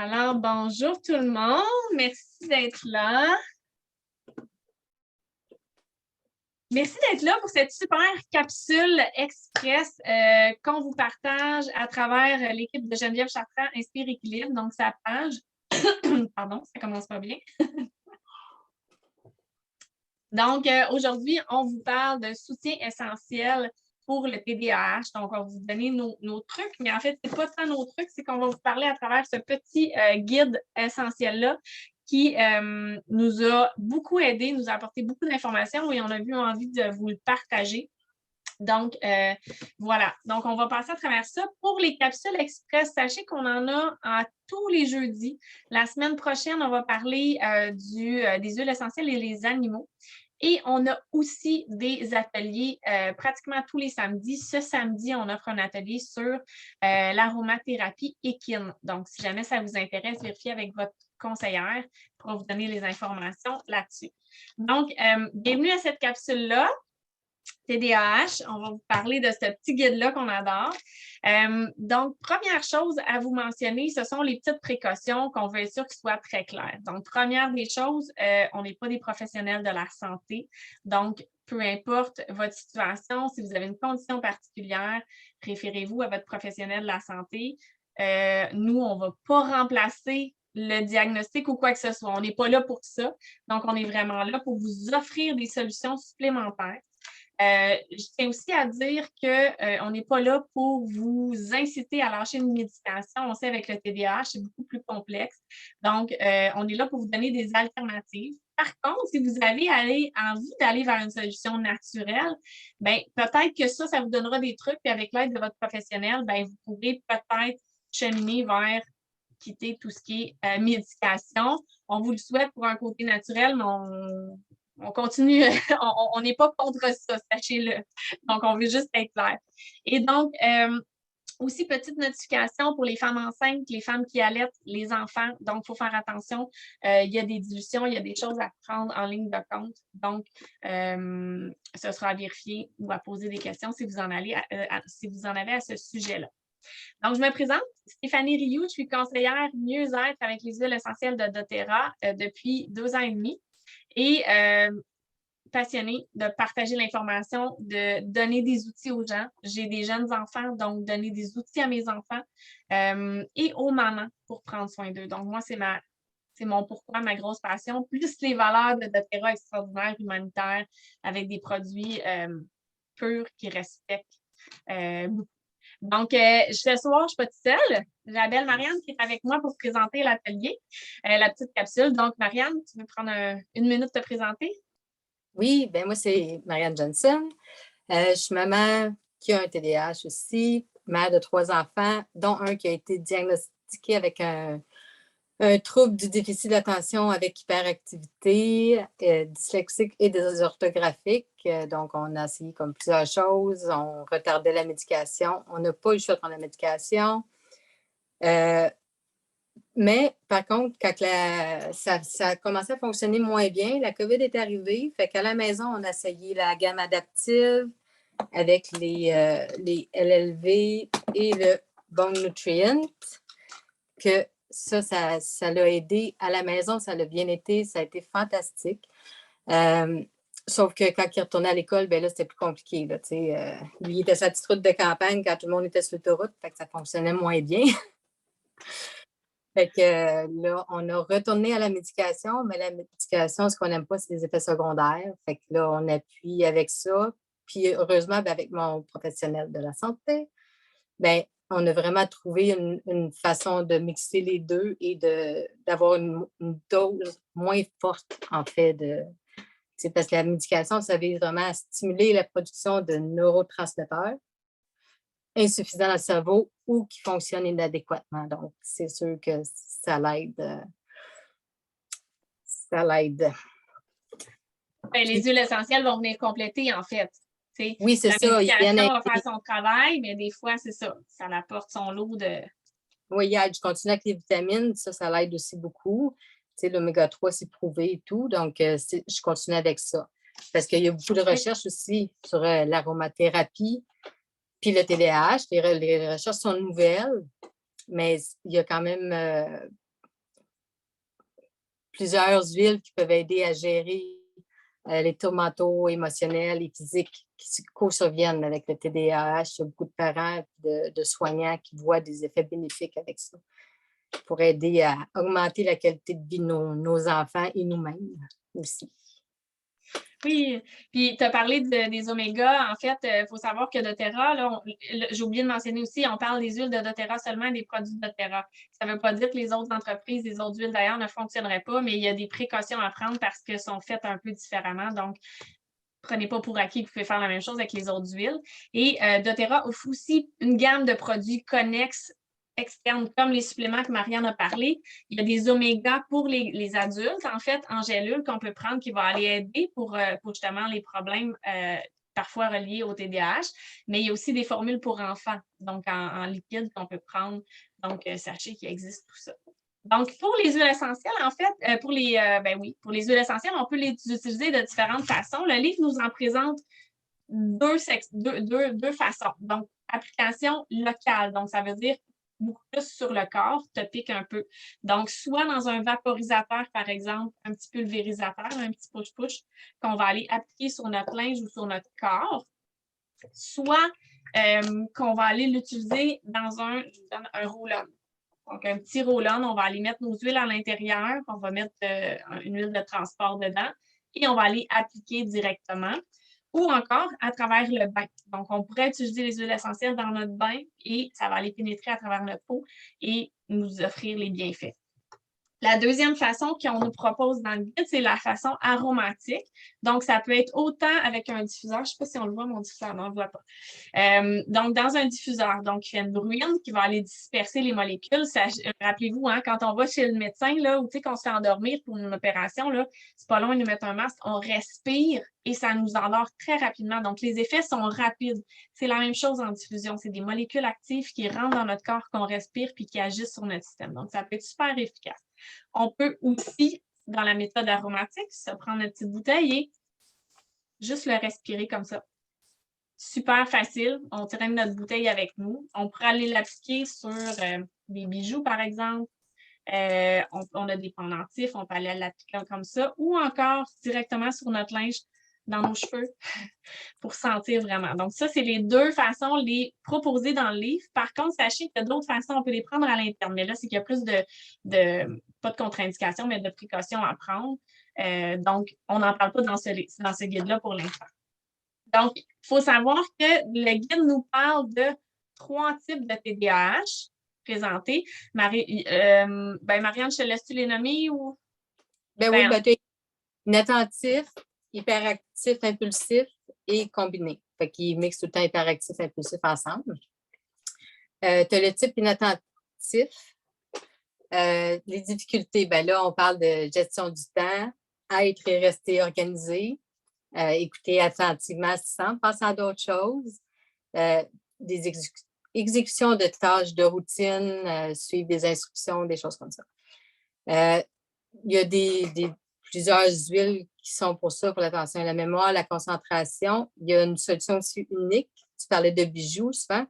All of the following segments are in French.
Alors, bonjour tout le monde. Merci d'être là. Merci d'être là pour cette super capsule express qu'on vous partage à travers l'équipe de Geneviève Chartrand, Inspire Équilibre, donc sa page. Pardon, ça commence pas bien. Donc, aujourd'hui, on vous parle de soutien essentiel pour le TDAH. Donc, on va vous donner nos trucs, mais en fait, ce n'est pas tant nos trucs, c'est qu'on va vous parler à travers ce petit guide essentiel-là qui nous a beaucoup aidé, nous a apporté beaucoup d'informations et on a eu envie de vous le partager. Donc, voilà. Donc, on va passer à travers ça. Pour les capsules express, sachez qu'on en a tous les jeudis. La semaine prochaine, on va parler des huiles essentielles et les animaux. Et on a aussi des ateliers pratiquement tous les samedis. Ce samedi, on offre un atelier sur l'aromathérapie équine. Donc, si jamais ça vous intéresse, vérifiez avec votre conseillère pour vous donner les informations là-dessus. Donc, bienvenue à cette capsule-là. TDAH, on va vous parler de ce petit guide-là qu'on adore. Donc, première chose à vous mentionner, ce sont les petites précautions qu'on veut être sûr qu'elles soient très claires. Donc, première des choses, on n'est pas des professionnels de la santé. Donc, peu importe votre situation, si vous avez une condition particulière, référez-vous à votre professionnel de la santé. Nous, on ne va pas remplacer le diagnostic ou quoi que ce soit. On n'est pas là pour ça. Donc, on est vraiment là pour vous offrir des solutions supplémentaires. Je tiens aussi à dire qu'on n'est pas là pour vous inciter à lâcher une médication. On sait avec le TDAH, c'est beaucoup plus complexe. Donc, on est là pour vous donner des alternatives. Par contre, si vous avez envie d'aller vers une solution naturelle, bien, peut-être que ça vous donnera des trucs. Puis avec l'aide de votre professionnel, bien, vous pourrez peut-être cheminer vers quitter tout ce qui est médication. On vous le souhaite pour un côté naturel, mais on continue, on n'est pas contre ça, sachez-le. Donc, on veut juste être clair. Et donc, aussi, petite notification pour les femmes enceintes, les femmes qui allaitent les enfants. Donc, il faut faire attention. Il y a des dilutions, il y a des choses à prendre en ligne de compte. Donc, ce sera à vérifier ou à poser des questions si vous en avez à ce sujet-là. Donc, je me présente, Stéphanie Rioux, je suis conseillère mieux-être avec les huiles essentielles de doTERRA depuis 2 ans et demi. Et passionnée de partager l'information, de donner des outils aux gens. J'ai des jeunes enfants, donc donner des outils à mes enfants et aux mamans pour prendre soin d'eux. Donc, moi, c'est mon pourquoi, ma grosse passion, plus les valeurs de doTERRA extraordinaires, humanitaires, avec des produits purs qui respectent beaucoup. Donc, ce soir, je ne suis pas toute seule. J'ai la belle Marianne qui est avec moi pour présenter l'atelier, la petite capsule. Donc, Marianne, tu veux prendre une minute de te présenter? Oui, bien moi, c'est Marianne Johnson. Je suis maman qui a un TDAH aussi, mère de 3 enfants, dont un qui a été diagnostiqué avec un trouble du déficit d'attention avec hyperactivité, dyslexique et désorthographique. Donc, on a essayé comme plusieurs choses. On retardait la médication. On n'a pas eu le choix de prendre la médication. Mais par contre, quand ça a commencé à fonctionner moins bien, la COVID est arrivée. Fait qu'à la maison, on a essayé la gamme adaptive avec les LLV et le Bone Nutrient. Que ça l'a aidé. À la maison, ça l'a bien été. Ça a été fantastique. Sauf que quand il retournait à l'école, ben là, c'était plus compliqué. Là, lui, il était sur la petite route de campagne quand tout le monde était sur l'autoroute. Fait que ça fonctionnait moins bien. Fait que là, on a retourné à la médication, mais la médication, ce qu'on n'aime pas, c'est les effets secondaires. Fait que là, on appuie avec ça. Puis heureusement, ben, avec mon professionnel de la santé, ben, on a vraiment trouvé une façon de mixer les deux et d'avoir une dose moins forte, en fait, parce que la médication, ça vise vraiment à stimuler la production de neurotransmetteurs insuffisants dans le cerveau ou qui fonctionnent inadéquatement. Donc, c'est sûr que ça l'aide. Ça l'aide. Ben, les huiles essentielles vont venir compléter, en fait. T'sais, oui, c'est la ça. médication va faire son travail, mais des fois, c'est ça. Ça apporte son lot de... Oui, je continue avec les vitamines. Ça l'aide aussi beaucoup. L'oméga 3, c'est prouvé et tout. Donc, je continue avec ça. Parce qu'il y a beaucoup de recherches aussi sur l'aromathérapie puis le TDAH. Les recherches sont nouvelles, mais il y a quand même plusieurs huiles qui peuvent aider à gérer les tours mentaux, émotionnels et physiques qui co-surviennent avec le TDAH. Il y a beaucoup de parents et de soignants qui voient des effets bénéfiques avec ça pour aider à augmenter la qualité de vie de nos enfants et nous-mêmes aussi. Oui, puis tu as parlé des omégas. En fait, il faut savoir que doTERRA, là, j'ai oublié de mentionner aussi, on parle des huiles de doTERRA seulement des produits de doTERRA. Ça ne veut pas dire que les autres entreprises, les autres huiles d'ailleurs ne fonctionneraient pas, mais il y a des précautions à prendre parce qu'elles sont faites un peu différemment. Donc, prenez pas pour acquis que vous pouvez faire la même chose avec les autres huiles. Et doTERRA offre aussi une gamme de produits connexes externes, comme les suppléments que Marianne a parlé. Il y a des omégas pour les adultes, en fait, en gélule qu'on peut prendre qui va aller aider pour justement les problèmes parfois reliés au TDAH. Mais il y a aussi des formules pour enfants, donc en liquide qu'on peut prendre. Donc, sachez qu'il existe tout ça. Donc, pour les huiles essentielles, en fait, pour les huiles essentielles, on peut les utiliser de différentes façons. Le livre nous en présente deux façons. Donc, application locale. Donc, ça veut dire beaucoup plus sur le corps, topique un peu. Donc, soit dans un vaporisateur, par exemple, un petit pulvérisateur, un petit push-push, qu'on va aller appliquer sur notre linge ou sur notre corps, soit qu'on va aller l'utiliser dans un roll-on. Donc, un petit roll-on, on va aller mettre nos huiles à l'intérieur, on va mettre une huile de transport dedans et on va aller appliquer directement ou encore à travers le bain. Donc, on pourrait utiliser les huiles essentielles dans notre bain et ça va aller pénétrer à travers notre peau et nous offrir les bienfaits. La deuxième façon qu'on nous propose dans le guide, c'est la façon aromatique. Donc, ça peut être autant avec un diffuseur. Je ne sais pas si on le voit, mon diffuseur. Non, on ne le voit pas. Donc, dans un diffuseur, donc, il fait une bruine qui va aller disperser les molécules. Rappelez-vous, hein, quand on va chez le médecin, là, ou qu'on se fait endormir pour une opération, c'est pas long, ils nous mettent un masque, on respire et ça nous endort très rapidement. Donc, les effets sont rapides. C'est la même chose en diffusion. C'est des molécules actives qui rentrent dans notre corps, qu'on respire puis qui agissent sur notre système. Donc, ça peut être super efficace. On peut aussi, dans la méthode aromatique, se prendre une petite bouteille et juste le respirer comme ça. Super facile. On traîne notre bouteille avec nous. On pourrait aller l'appliquer sur des bijoux, par exemple. On a des pendentifs, on peut aller l'appliquer comme ça, ou encore directement sur notre linge, dans nos cheveux, pour sentir vraiment. Donc, ça, c'est les deux façons les proposées dans le livre. Par contre, sachez qu'il y a d'autres façons, on peut les prendre à l'interne. Mais là, c'est qu'il y a plus pas de contre-indication, mais de précautions à prendre. Donc, on n'en parle pas dans ce guide-là pour l'instant. Donc, il faut savoir que le guide nous parle de 3 types de TDAH présentés. Marianne, je te laisse-tu les nommer ou? Oui, inattentif, hyperactif, impulsif et combiné. Fait qu'ils mixent tout le temps hyperactif et impulsif ensemble. Tu as le type inattentif. Les difficultés, là, on parle de gestion du temps, être et rester organisé, écouter attentivement sans penser à d'autres choses, des exécutions de tâches de routine, suivre des instructions, des choses comme ça. Il y a plusieurs huiles qui sont pour ça, pour l'attention à la mémoire, la concentration. Il y a une solution aussi unique. Tu parlais de bijoux souvent.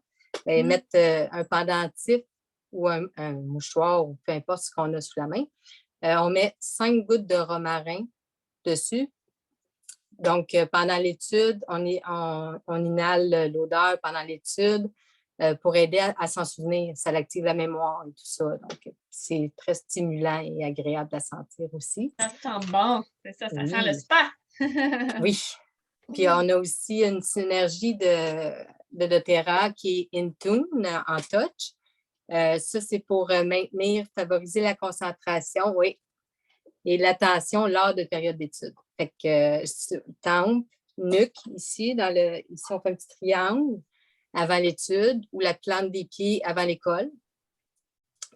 Mettre un pendentif ou un mouchoir ou peu importe ce qu'on a sous la main. On met 5 gouttes de romarin dessus. Donc, pendant l'étude, on inhale l'odeur pendant l'étude pour aider à s'en souvenir. Ça active la mémoire et tout ça. Donc, c'est très stimulant et agréable à sentir aussi. Ça sent bon. C'est ça, ça sent le spa. Oui. Puis, on a aussi une synergie de doTERRA qui est Intune en touch. Ça, c'est pour favoriser la concentration, oui, et l'attention lors de périodes d'études. Fait que tempe, nuque, ici, on fait un petit triangle avant l'étude ou la plante des pieds avant l'école.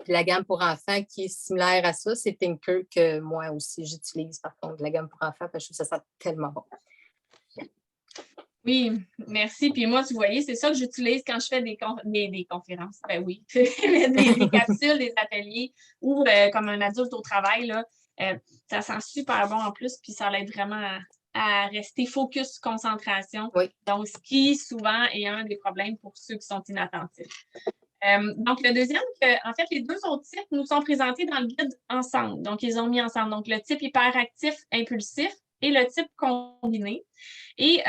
Puis la gamme pour enfants qui est similaire à ça, c'est Tinker que moi aussi j'utilise, par contre, la gamme pour enfants, parce que ça sent tellement bon. Oui, merci. Puis moi, tu voyais, c'est ça que j'utilise quand je fais des conférences. Ben oui, des capsules, des ateliers ou comme un adulte au travail, là, ça sent super bon en plus, puis ça l'aide vraiment à rester focus, concentration. Oui. Donc, ce qui souvent est un des problèmes pour ceux qui sont inattentifs. Donc, le deuxième, en fait, les deux autres types nous sont présentés dans le guide ensemble. Donc, ils ont mis ensemble. Donc, le type hyperactif impulsif et le type combiné. Et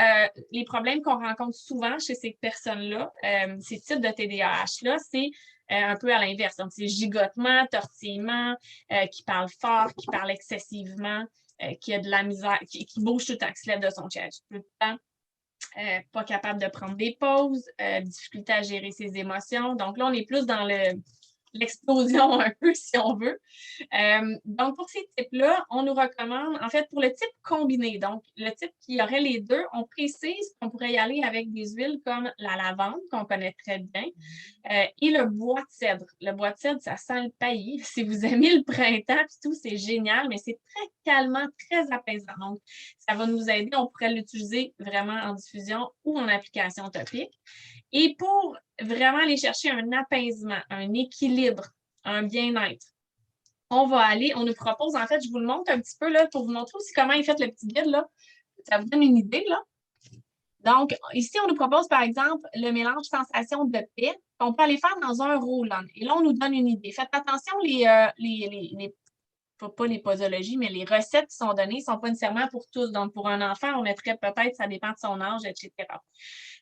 les problèmes qu'on rencontre souvent chez ces personnes-là, ces types de TDAH-là, c'est un peu à l'inverse. Donc, c'est gigotement, tortillement, qui parle fort, qui parle excessivement, qui a de la misère, qui bouge tout le temps, qui se lève de son siège tout le temps. Pas capable de prendre des pauses, difficulté à gérer ses émotions. Donc là, on est plus dans l'explosion un peu, si on veut. Donc, pour ces types-là, on nous recommande, en fait, pour le type combiné, donc le type qui aurait les deux, on précise qu'on pourrait y aller avec des huiles comme la lavande, qu'on connaît très bien, et le bois de cèdre. Le bois de cèdre, ça sent le paillis. Si vous aimez le printemps et tout, c'est génial, mais c'est très calmant, très apaisant. Donc, ça va nous aider. On pourrait l'utiliser vraiment en diffusion ou en application topique. Et pour vraiment aller chercher un apaisement, un équilibre, un bien-être, on nous propose, en fait, je vous le montre un petit peu là, pour vous montrer aussi comment il fait le petit guide. Là. Ça vous donne une idée. Là. Donc, ici, on nous propose, par exemple, le mélange sensation de paix. On peut aller faire dans un roll-on. Et là, on nous donne une idée. Faites attention, pas les posologies, mais les recettes qui sont données ne sont pas nécessairement pour tous. Donc, pour un enfant, on mettrait peut-être, ça dépend de son âge, etc.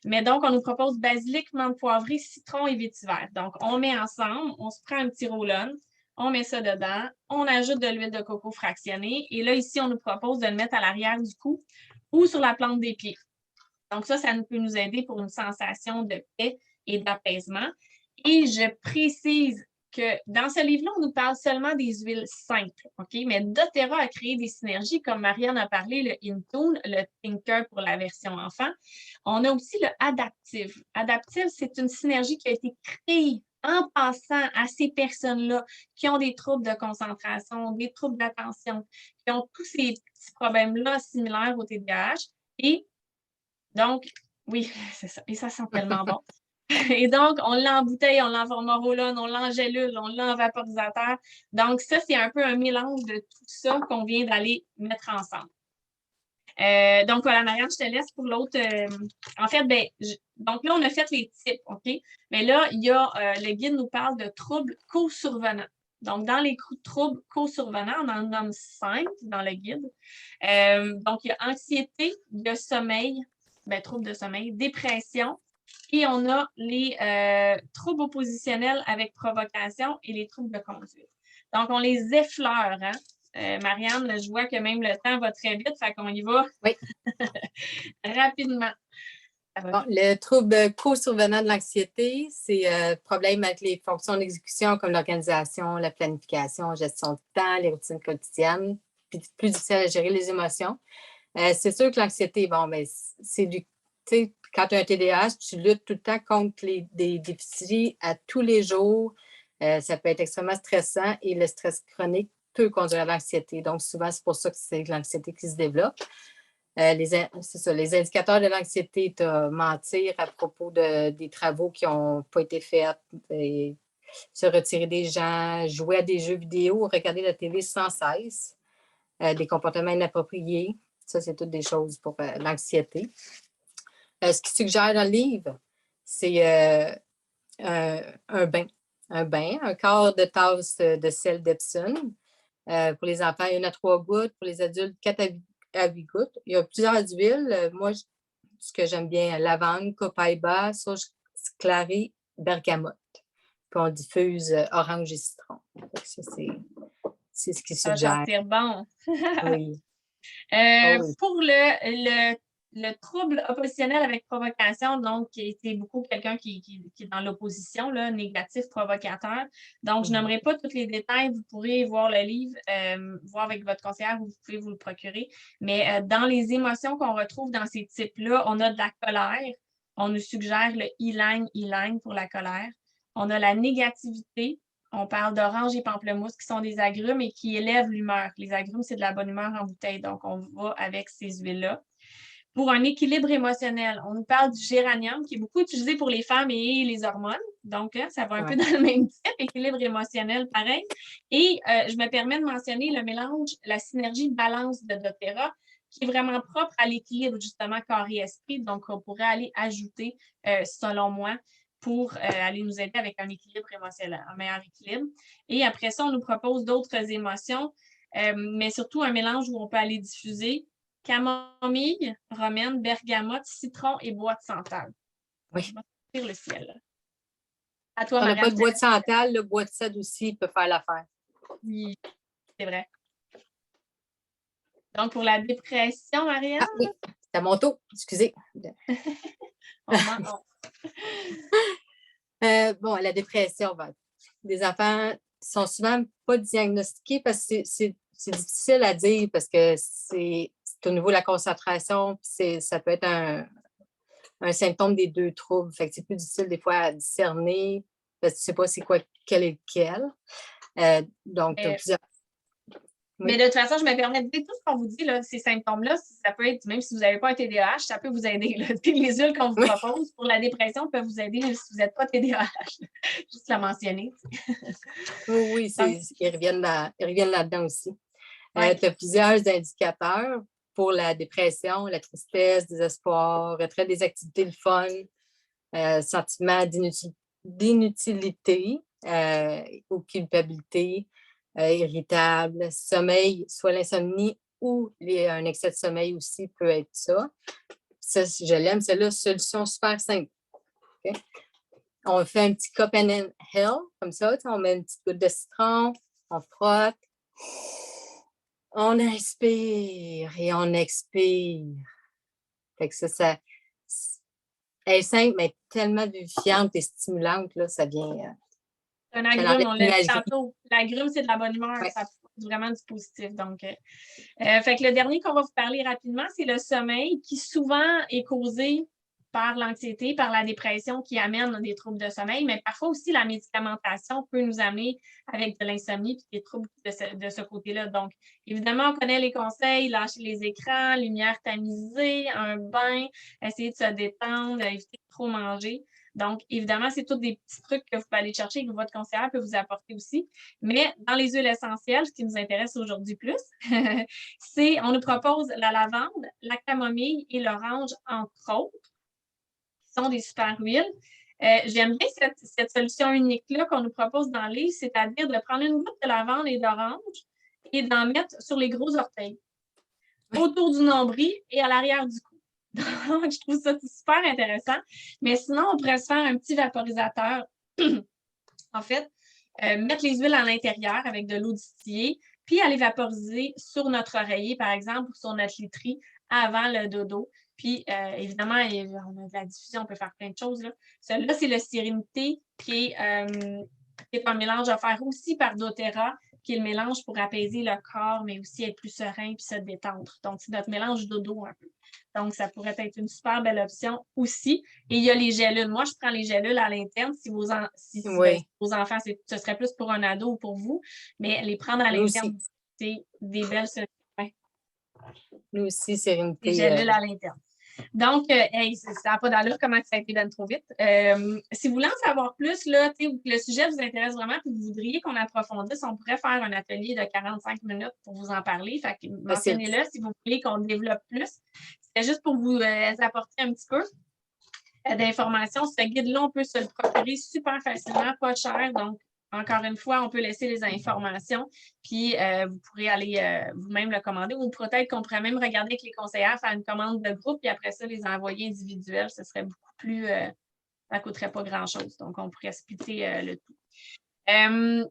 Mais donc, on nous propose basilic, menthe poivrée, citron et vétiver. Donc, on met ensemble, on se prend un petit roll-on, on met ça dedans, on ajoute de l'huile de coco fractionnée. Et là, ici, on nous propose de le mettre à l'arrière du cou ou sur la plante des pieds. Donc, ça peut nous aider pour une sensation de paix et d'apaisement. Et je précise que dans ce livre-là, on nous parle seulement des huiles simples, OK? Mais doTERRA a créé des synergies, comme Marianne a parlé, le Intune, le Thinker pour la version enfant. On a aussi le Adaptive. Adaptive, c'est une synergie qui a été créée en passant à ces personnes-là qui ont des troubles de concentration, des troubles d'attention, qui ont tous ces petits problèmes-là similaires au TDAH. Et donc, oui, c'est ça. Et ça sent tellement bon. Et donc, on l'a en bouteille, on l'a en format roll-on, on l'a en gélule, on l'a en vaporisateur. Donc, ça, c'est un peu un mélange de tout ça qu'on vient d'aller mettre ensemble. Donc, voilà, Marianne, je te laisse pour l'autre. En fait, donc là, on a fait les types, OK? Mais là, le guide nous parle de troubles co-survenants. Donc, dans les troubles co-survenants, on en nomme 5 dans le guide. Donc, il y a anxiété, il y a sommeil, troubles de sommeil, dépression, et on a les troubles oppositionnels avec provocation et les troubles de conduite. Donc, on les effleure, hein? Marianne, je vois que même le temps va très vite, fait qu'on y va Oui. rapidement. Bon, le trouble co-survenant de l'anxiété, c'est problème avec les fonctions d'exécution comme l'organisation, la planification, gestion du temps, les routines quotidiennes, puis plus difficile à gérer les émotions. C'est sûr que l'anxiété, bon, ben, c'est du. Tu sais, quand tu as un TDAH, tu luttes tout le temps contre des défis à tous les jours. Ça peut être extrêmement stressant et le stress chronique peut conduire à l'anxiété. Donc, souvent, c'est pour ça que c'est l'anxiété qui se développe. C'est ça, les indicateurs de l'anxiété, tu as mentir à propos des travaux qui n'ont pas été faits, et se retirer des gens, jouer à des jeux vidéo, regarder la télé sans cesse, des comportements inappropriés. Ça, c'est toutes des choses pour l'anxiété. Ce qu'il suggère dans le livre, c'est un bain. Un quart de tasse de sel d'Epsom. Pour les enfants, 1 à 3 gouttes. Pour les adultes, 4 à 8 gouttes. Il y a plusieurs huiles. Moi, ce que j'aime bien, lavande, copaiba, sauge clarée, bergamote. Puis on diffuse orange et citron. Ça, c'est ce qu'il Ça suggère. sentir bon. Oui. Oui. Pour le trouble oppositionnel avec provocation, donc, c'est beaucoup quelqu'un qui est dans l'opposition, négatif provocateur. Donc, je n'aimerais pas tous les détails. Vous pourrez voir le livre, voir avec votre conseillère, vous pouvez vous le procurer. Mais dans les émotions qu'on retrouve dans ces types-là, on a de la colère. On nous suggère le e-line pour la colère. On a la négativité. On parle d'orange et pamplemousse qui sont des agrumes et qui élèvent l'humeur. Les agrumes, c'est de la bonne humeur en bouteille, donc on va avec ces huiles-là. Pour un équilibre émotionnel, on nous parle du géranium qui est beaucoup utilisé pour les femmes et les hormones. Donc, ça va un peu dans le même type, équilibre émotionnel, pareil. Et je me permets de mentionner le mélange, la synergie de balance de doTERRA qui est vraiment propre à l'équilibre, justement, corps et esprit. Donc, on pourrait aller ajouter, selon moi, pour aller nous aider avec un équilibre émotionnel, un meilleur équilibre. Et après ça, on nous propose d'autres émotions, mais surtout un mélange où on peut aller diffuser camomille, romaine, bergamote, citron et bois de santal. Oui. Je vais sortir le ciel. À toi, On n'a Marianne. pas de bois de santal, le bois de cèdre aussi peut faire l'affaire. Oui, c'est vrai. Donc, pour la dépression, Marianne? Ah oui, c'est à mon tour, excusez. Bon, la dépression, les enfants sont souvent pas diagnostiqués parce que c'est difficile à dire parce que c'est au niveau de la concentration, ça peut être un symptôme des deux troubles. Fait que c'est plus difficile des fois à discerner parce que tu sais pas c'est quoi, quel est lequel. Donc, tu as plusieurs. Mais de toute façon, je me permets de dire tout ce qu'on vous dit, là, ces symptômes-là, ça peut être, même si vous n'avez pas un TDAH, ça peut vous aider. Là. Les huiles qu'on vous propose pour la dépression peuvent vous aider même si vous n'êtes pas TDAH. Juste la mentionner. Oui, ils reviennent là-dedans aussi. Ouais. Tu as plusieurs indicateurs pour la dépression, la tristesse, désespoir, retrait des activités de fun, sentiment d'inutilité ou culpabilité, irritable, sommeil, soit l'insomnie ou un excès de sommeil aussi peut être ça. Ça, je l'aime, c'est la solution super simple. Okay? On fait un petit cup and inhale, comme ça, on met une petite goutte de citron, on frotte, on inspire et on expire. Fait que ça elle est simple, mais tellement vivifiante et stimulante, là, ça vient. Un agrume, on l'a dit tantôt. L'agrume, c'est de la bonne humeur. Ouais. Ça apporte vraiment du positif. Donc, fait que le dernier qu'on va vous parler rapidement, c'est le sommeil qui souvent est causé par l'anxiété, par la dépression qui amène des troubles de sommeil, mais parfois aussi la médicamentation peut nous amener avec de l'insomnie et des troubles de ce côté-là. Donc, évidemment, on connaît les conseils, lâcher les écrans, lumière tamisée, un bain, essayer de se détendre, éviter de trop manger. Donc, évidemment, c'est tous des petits trucs que vous pouvez aller chercher et que votre conseillère peut vous apporter aussi. Mais dans les huiles essentielles, ce qui nous intéresse aujourd'hui plus, on nous propose la lavande, la camomille et l'orange, entre autres, qui sont des super huiles. J'aime bien cette solution unique-là qu'on nous propose dans le livre, c'est-à-dire de prendre une goutte de lavande et d'orange et d'en mettre sur les gros orteils, autour du nombril et à l'arrière du cou. Donc, je trouve ça super intéressant. Mais sinon, on pourrait se faire un petit vaporisateur. En fait, mettre les huiles à l'intérieur avec de l'eau distillée, puis aller vaporiser sur notre oreiller, par exemple, ou sur notre literie avant le dodo. Puis, évidemment, on a de la diffusion, on peut faire plein de choses. Celui-là, c'est le Sérénité, qui est un mélange offert aussi par doTERRA, qui est le mélange pour apaiser le corps, mais aussi être plus serein puis se détendre. Donc, c'est notre mélange dodo un peu. Donc, ça pourrait être une super belle option aussi. Et il y a les gélules. Moi, je prends les gélules à l'interne. Si vos enfants, ce serait plus pour un ado ou pour vous, mais les prendre à l'interne, c'est des belles solutions. Nous aussi, Sérénité. Des gélules à l'interne. Donc, ça n'a pas d'allure comment ça a été donné trop vite. Si vous voulez en savoir plus, là, le sujet vous intéresse vraiment et vous voudriez qu'on approfondisse, on pourrait faire un atelier de 45 minutes pour vous en parler. Fait que mentionnez-le si vous voulez qu'on développe plus. C'était juste pour vous apporter un petit peu d'informations. Ce guide-là, on peut se le procurer super facilement, pas cher. Donc, encore une fois, on peut laisser les informations, puis vous pourrez aller vous-même le commander ou peut-être qu'on pourrait même regarder avec les conseillères, faire une commande de groupe, puis après ça, les envoyer individuels. Ce serait beaucoup plus... ça ne coûterait pas grand-chose. Donc, on pourrait splitter le tout.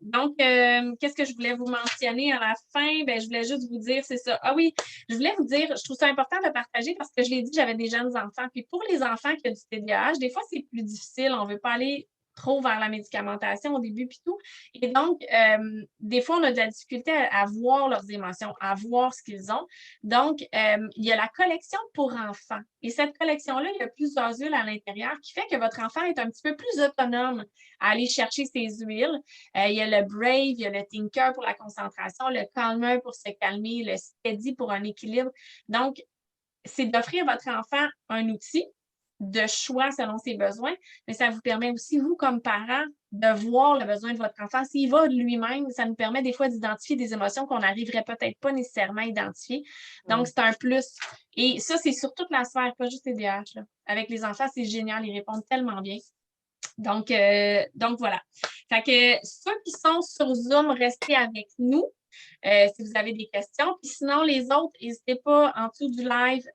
Donc, qu'est-ce que je voulais vous mentionner à la fin? Ben, je voulais juste vous dire, c'est ça. Ah oui, je voulais vous dire, je trouve ça important de partager parce que je l'ai dit, j'avais des jeunes enfants. Puis pour les enfants qui ont du TDAH, des fois, c'est plus difficile. On ne veut pas aller trop vers la médicamentation au début puis tout. Et donc, des fois, on a de la difficulté à voir leurs émotions, à voir ce qu'ils ont. Donc, il y a la collection pour enfants. Et cette collection-là, il y a plusieurs huiles à l'intérieur qui fait que votre enfant est un petit peu plus autonome à aller chercher ses huiles. Il y a le Brave, il y a le Tinker pour la concentration, le Calmer pour se calmer, le Steady pour un équilibre. Donc, c'est d'offrir à votre enfant un outil de choix selon ses besoins, mais ça vous permet aussi, vous, comme parents, de voir le besoin de votre enfant. S'il va de lui-même, ça nous permet des fois d'identifier des émotions qu'on n'arriverait peut-être pas nécessairement à identifier. Donc, c'est un plus. Et ça, c'est sur toute la sphère, pas juste TDAH. Avec les enfants, c'est génial. Ils répondent tellement bien. Donc voilà. Fait que ceux qui sont sur Zoom, restez avec nous si vous avez des questions. Puis sinon, les autres, n'hésitez pas en dessous du live,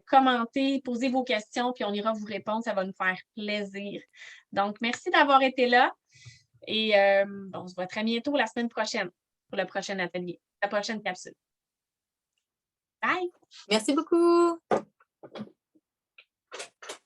commentez, posez vos questions, puis on ira vous répondre. Ça va nous faire plaisir. Donc, merci d'avoir été là. Et on se voit très bientôt la semaine prochaine pour le prochain atelier, la prochaine capsule. Bye! Merci beaucoup!